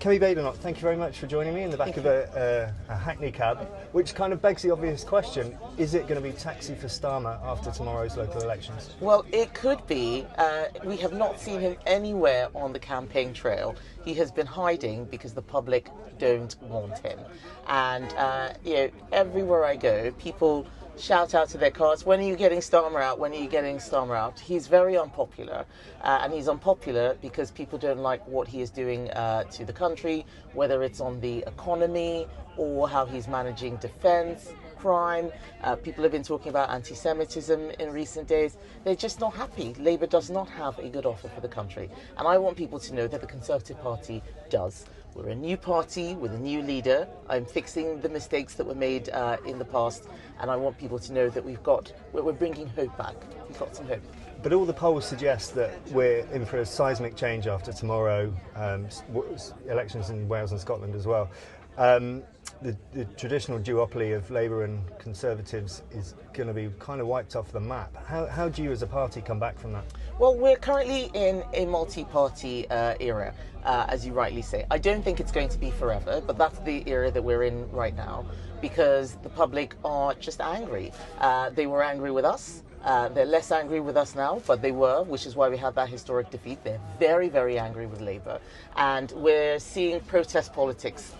Kemi Badenoch, thank you very much for joining me in the back of a hackney cab, which kind of begs the obvious question, is it going to be taxi for Starmer after tomorrow's local elections? Well, it could be. We have not seen him anywhere on the campaign trail. He has been hiding because the public don't want him. And, everywhere I go, people shout out to their cars, when are you getting Starmer out? When are you getting Starmer out? He's very unpopular, and he's unpopular because people don't like what he is doing to the country, whether it's on the economy or how he's managing defence, crime. People have been talking about anti-Semitism in recent days. They're just not happy. Labour does not have a good offer for the country. And I want people to know that the Conservative Party does. We're a new party with a new leader. I'm fixing the mistakes that were made in the past, and I want people to know that we're bringing hope back. We've got some hope. But all the polls suggest that we're in for a seismic change after tomorrow, elections in Wales and Scotland as well. The traditional duopoly of Labour and Conservatives is going to be kind of wiped off the map. How do you as a party come back from that? Well, we're currently in a multi-party era, as you rightly say. I don't think it's going to be forever, but that's the era that we're in right now because the public are just angry. They were angry with us. They're less angry with us now, but they were, which is why we had that historic defeat. They're very, very angry with Labour. And we're seeing protest politics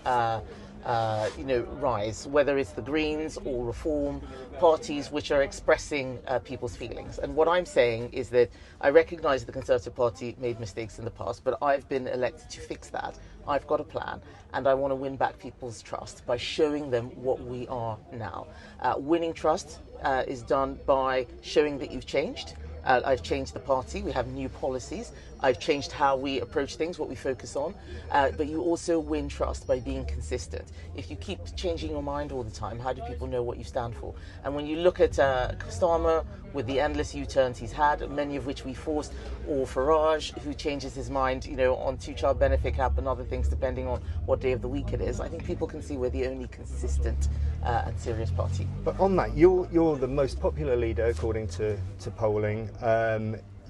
rise, whether it's the Greens or Reform parties which are expressing people's feelings. And what I'm saying is that I recognise the Conservative Party made mistakes in the past, but I've been elected to fix that. I've got a plan, and I want to win back people's trust by showing them what we are now. Winning trust is done by showing that you've changed. I've changed the party. We have new policies. I've changed how we approach things, what we focus on. But you also win trust by being consistent. If you keep changing your mind all the time, how do people know what you stand for? And when you look at Starmer, with the endless U-turns he's had, many of which we forced, or Farage, who changes his mind, on two-child benefit cap and other things, depending on what day of the week it is, I think people can see we're the only consistent and serious party. But on that, you're the most popular leader according to polling.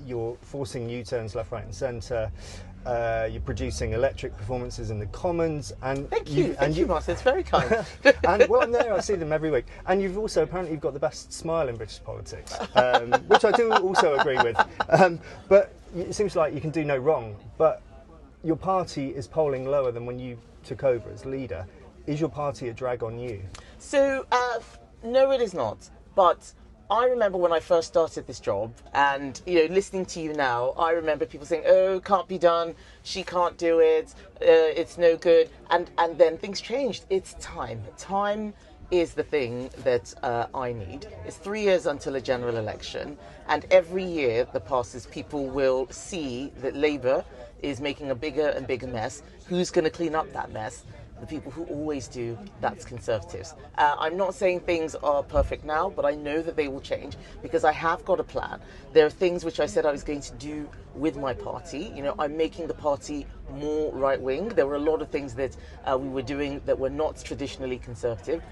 You're forcing U-turns left, right and centre. You're producing electric performances in the Commons. And Thank you, Martyn. It's very kind. And well, I'm there. I see them every week. And you've also apparently got the best smile in British politics, which I do also agree with. But it seems like you can do no wrong. But your party is polling lower than when you took over as leader. Is your party a drag on you? So, no, it is not. But I remember when I first started this job and, listening to you now, I remember people saying, oh, can't be done, she can't do it, it's no good. And then things changed. It's time. Time is the thing that I need. It's 3 years until a general election. And every year that passes, people will see that Labour is making a bigger and bigger mess. Who's going to clean up that mess? The people who always do, that's Conservatives. I'm not saying things are perfect now, but I know that they will change because I have got a plan. There are things which I said I was going to do with my party. I'm making the party more right-wing. There were a lot of things that we were doing that were not traditionally Conservative.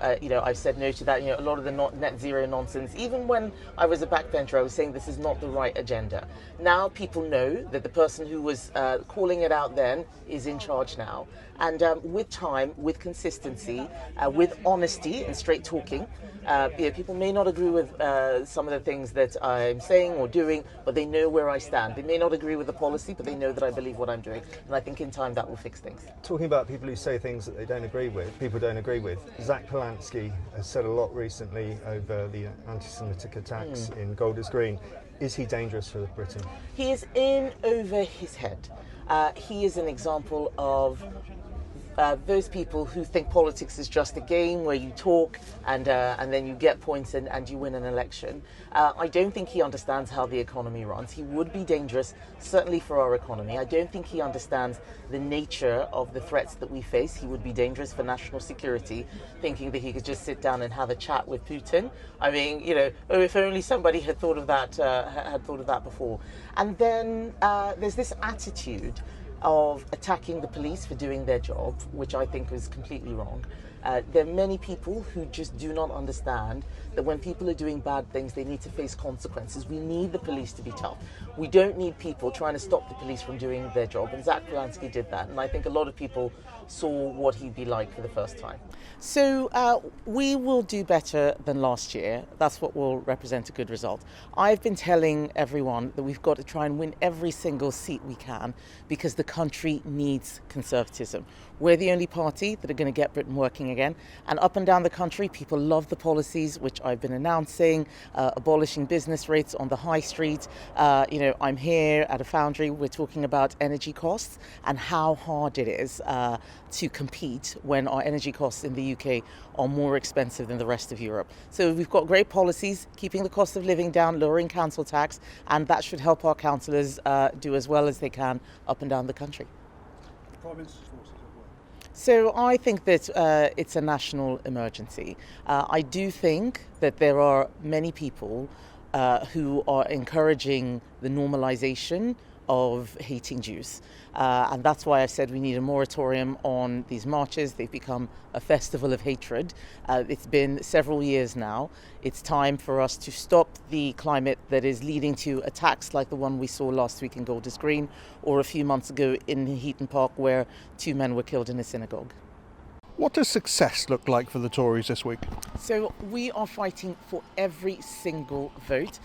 I've said no to that. A lot of the net zero nonsense. Even when I was a backbencher, I was saying this is not the right agenda. Now people know that the person who was calling it out then is in charge now. And with time, with consistency, with honesty and straight talking, people may not agree with some of the things that I'm saying or doing, but they know where I stand. They may not agree with the policy, but they know that I believe what I'm doing. And I think in time that will fix things. Talking about people who say things that people don't agree with, Zach Polanski has said a lot recently over the anti-Semitic attacks in Golders Green. Is he dangerous for Britain? He is in over his head. He is an example of those people who think politics is just a game where you talk and then you get points and you win an election. I don't think he understands how the economy runs. He would be dangerous, certainly for our economy. I don't think he understands the nature of the threats that we face. He would be dangerous for national security, thinking that he could just sit down and have a chat with Putin. I mean, if only somebody had thought of that before. And then there's this attitude of attacking the police for doing their job, which I think was completely wrong. There are many people who just do not understand that when people are doing bad things, they need to face consequences. We need the police to be tough. We don't need people trying to stop the police from doing their job. And Zach Polanski did that. And I think a lot of people saw what he'd be like for the first time. So we will do better than last year. That's what will represent a good result. I've been telling everyone that we've got to try and win every single seat we can because the country needs conservatism. We're the only party that are going to get Britain working again. And up and down the country, people love the policies which I've been announcing, abolishing business rates on the high street. I'm here at a foundry. We're talking about energy costs and how hard it is to compete when our energy costs in the UK are more expensive than the rest of Europe. So we've got great policies, keeping the cost of living down, lowering council tax, and that should help our councillors do as well as they can up and down the country. Prime Minister's forces at work. So I think that it's a national emergency. I do think that there are many people who are encouraging the normalisation of hating Jews. And that's why I said we need a moratorium on these marches. They've become a festival of hatred. It's been several years now. It's time for us to stop the climate that is leading to attacks like the one we saw last week in Golders Green or a few months ago in Heaton Park where 2 men were killed in a synagogue. What does success look like for the Tories this week? So we are fighting for every single vote.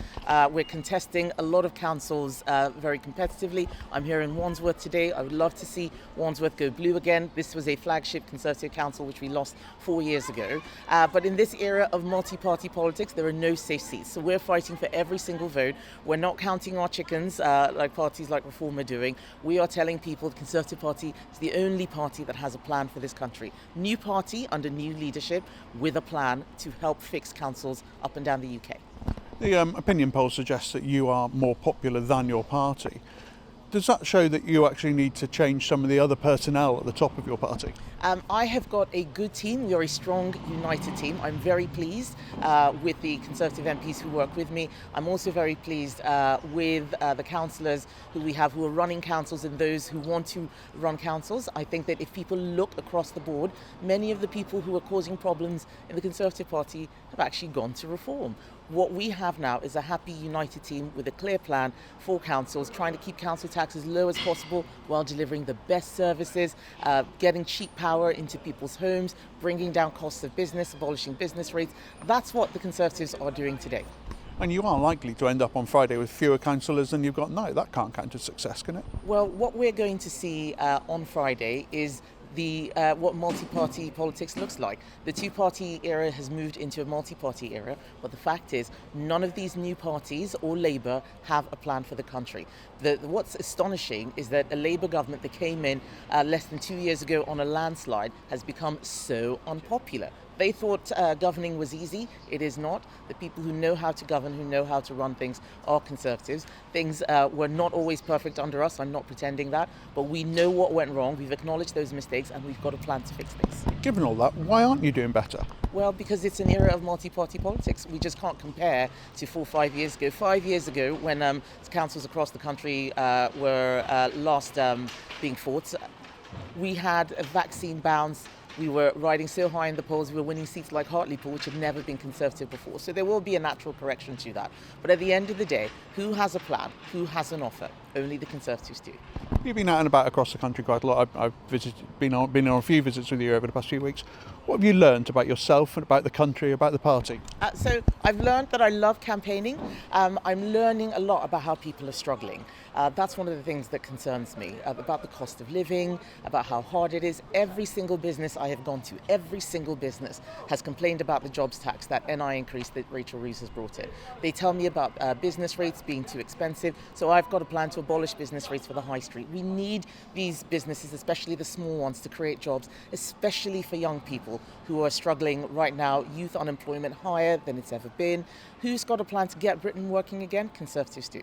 We're contesting a lot of councils very competitively. I'm here in Wandsworth today. I would love to see Wandsworth go blue again. This was a flagship Conservative council which we lost 4 years ago. But in this era of multi-party politics, there are no safe seats. So we're fighting for every single vote. We're not counting our chickens like parties like Reform are doing. We are telling people the Conservative Party is the only party that has a plan for this country. New party under new leadership with a plan to help fix councils up and down the UK. The opinion poll suggests that you are more popular than your party. Does that show that you actually need to change some of the other personnel at the top of your party? I have got a good team. We are a strong, united team. I'm very pleased with the Conservative MPs who work with me. I'm also very pleased with the councillors who we have who are running councils and those who want to run councils. I think that if people look across the board, many of the people who are causing problems in the Conservative Party have actually gone to Reform. What we have now is a happy, united team with a clear plan for councils, trying to keep council tax as low as possible while delivering the best services, getting cheap power into people's homes, bringing down costs of business, abolishing business rates. That's what the Conservatives are doing today. And you are likely to end up on Friday with fewer councillors than you've got now. That can't count as success, can it? Well, what we're going to see on Friday is what multi-party politics looks like. The two-party era has moved into a multi-party era, but the fact is none of these new parties or Labour have a plan for the country. What's astonishing is that a Labour government that came in less than 2 years ago on a landslide has become so unpopular. They thought governing was easy. It is not. The people who know how to govern, who know how to run things, are Conservatives. Things were not always perfect under us. I'm not pretending that. But we know what went wrong. We've acknowledged those mistakes and we've got a plan to fix things. Given all that, why aren't you doing better? Well, because it's an era of multi-party politics. We just can't compare to 4 or 5 years ago. 5 years ago, when councils across the country were last being fought, we had a vaccine bounce. We were riding so high in the polls, we were winning seats like Hartlepool, which had never been Conservative before. So there will be a natural correction to that. But at the end of the day, who has a plan? Who has an offer? Only the Conservatives do. You've been out and about across the country quite a lot. I've been on a few visits with you over the past few weeks. What have you learned about yourself and about the country, about the party? So I've learned that I love campaigning. I'm learning a lot about how people are struggling. That's one of the things that concerns me, about the cost of living, about how hard it is. Every single business I have gone to, every single business has complained about the jobs tax, that NI increase that Rachel Reeves has brought in. They tell me about business rates being too expensive, so I've got a plan to abolish business rates for the high street. We need these businesses, especially the small ones, to create jobs, especially for young people who are struggling right now. Youth unemployment higher than it's ever been. Who's got a plan to get Britain working again? Conservatives do.